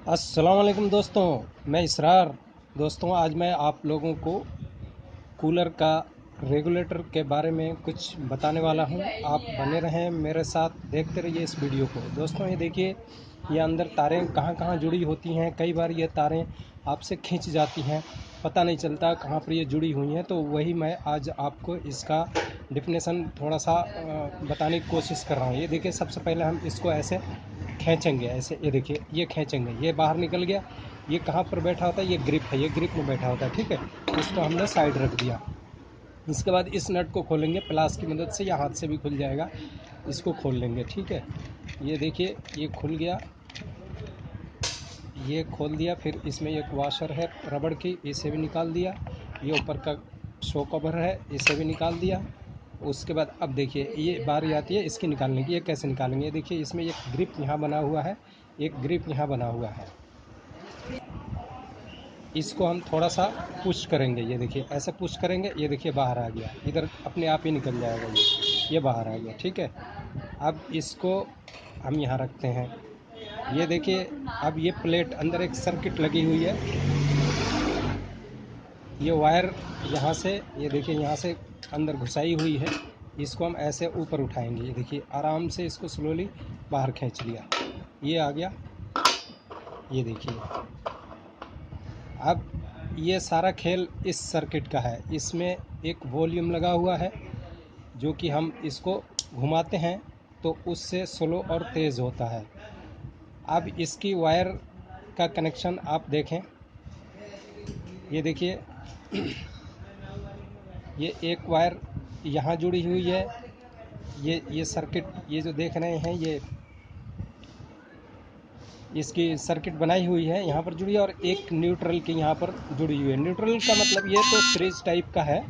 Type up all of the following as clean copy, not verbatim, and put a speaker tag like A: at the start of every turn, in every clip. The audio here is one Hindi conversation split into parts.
A: अस्सलाम वालेकुम दोस्तों, मैं इसरार। दोस्तों, आज मैं आप लोगों को कूलर का रेगुलेटर के बारे में कुछ बताने वाला हूं। आप बने रहें मेरे साथ, देखते रहिए इस वीडियो को। दोस्तों, ये देखिए, ये अंदर तारें कहां कहां जुड़ी होती हैं। कई बार ये तारें आपसे खींच जाती हैं, पता नहीं चलता कहां पर ये जुड़ी हुई हैं। तो वही मैं आज आपको इसका डिफिनेशन थोड़ा सा बताने की कोशिश कर रहा हूँ। ये देखिए, सबसे पहले हम इसको ऐसे खींचेंगे, ऐसे। ये देखिए, ये खींचेंगे, ये बाहर निकल गया। ये कहाँ पर बैठा होता है? ये ग्रिप है, ये ग्रिप में बैठा होता है। ठीक है, इसको हमने साइड रख दिया। इसके बाद इस नट को खोलेंगे प्लास की मदद से, या हाथ से भी खुल जाएगा। इसको खोल लेंगे। ठीक है, ये देखिए, ये खुल गया, ये खोल दिया। फिर इसमें एक वाशर है रबड़ की, इसे भी निकाल दिया। ये ऊपर का शो कवर है, इसे भी निकाल दिया। उसके बाद अब देखिए, ये बारी आती है इसकी निकालने की। ये कैसे निकालेंगे? ये देखिए, इसमें एक ग्रिप यहाँ बना हुआ है, एक ग्रिप यहाँ बना हुआ है। इसको हम थोड़ा सा पुश करेंगे। ये देखिए, ऐसे पुश करेंगे, ये देखिए बाहर आ गया। इधर अपने आप ही निकल जाएगा, ये बाहर आ गया। ठीक है, अब इसको हम यहाँ रखते हैं। ये देखिए, अब ये प्लेट अंदर एक सर्किट लगी हुई है। ये वायर यहाँ से, ये देखिए, यहाँ से अंदर घुसाई हुई है। इसको हम ऐसे ऊपर उठाएंगे। ये देखिए, आराम से इसको स्लोली बाहर खींच लिया, ये आ गया। ये देखिए, अब ये सारा खेल इस सर्किट का है। इसमें एक वॉल्यूम लगा हुआ है, जो कि हम इसको घुमाते हैं तो उससे स्लो और तेज़ होता है। अब इसकी वायर का कनेक्शन आप देखें। ये देखिए, ये एक वायर यहाँ जुड़ी हुई है। ये सर्किट, ये जो देख रहे हैं, ये इसकी सर्किट बनाई हुई है, यहाँ पर जुड़ी है। और एक न्यूट्रल की यहाँ पर जुड़ी हुई है। न्यूट्रल का मतलब ये तो सीरीज टाइप का है,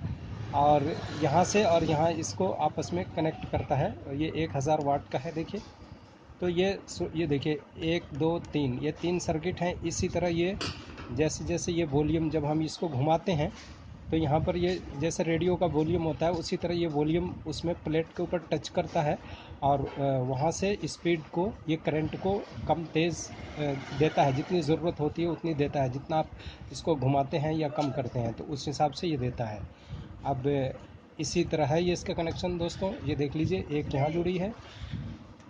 A: और यहाँ से और यहाँ इसको आपस में कनेक्ट करता है। ये 1000 वाट का है। देखिए, तो ये देखिए, 1 2 3, ये 3 सर्किट हैं। इसी तरह ये जैसे जैसे ये वॉल्यूम, जब हम इसको घुमाते हैं तो यहाँ पर ये जैसे रेडियो का वॉल्यूम होता है, उसी तरह ये वॉल्यूम उसमें प्लेट के ऊपर टच करता है, और वहाँ से स्पीड को, ये करंट को कम तेज़ देता है। जितनी ज़रूरत होती है उतनी देता है, जितना आप इसको घुमाते हैं या कम करते हैं, तो उस हिसाब से ये देता है। अब इसी तरह है ये इसका कनेक्शन। दोस्तों, ये देख लीजिए, एक यहाँ जुड़ी है,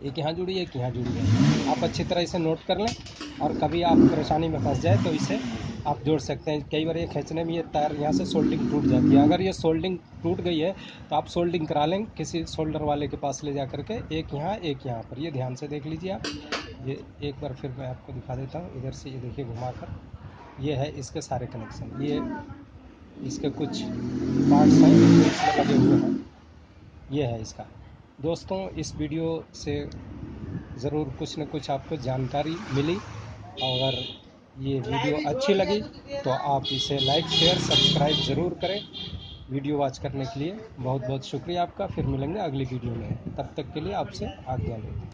A: एक यहाँ जुड़ी है, एक यहाँ जुड़ी है। आप अच्छी तरह इसे नोट कर लें, और कभी आप परेशानी में फंस जाए तो इसे आप जोड़ सकते हैं। कई बार ये खींचने में ये तार यहाँ से सोल्डिंग टूट जाती है। अगर ये सोल्डिंग टूट गई है तो आप सोल्डिंग करा लें किसी सोल्डर वाले के पास ले जा करके, एक यहाँ एक यहाँ पर। ये ध्यान से देख लीजिए आप। ये एक बार फिर मैं आपको दिखा देता हूँ इधर से। ये देखिए, घुमा कर, ये है इसके सारे कनेक्शन। ये इसके कुछ पार्ट्स हैं जो इसमें लगे हुए हैं। ये है इसका। दोस्तों, इस वीडियो से ज़रूर कुछ न कुछ आपको जानकारी मिली। अगर ये वीडियो अच्छी लगी तो आप इसे लाइक शेयर सब्सक्राइब ज़रूर करें। वीडियो वॉच करने के लिए बहुत बहुत शुक्रिया आपका। फिर मिलेंगे अगली वीडियो में, तब तक के लिए आपसे आज्ञा लें।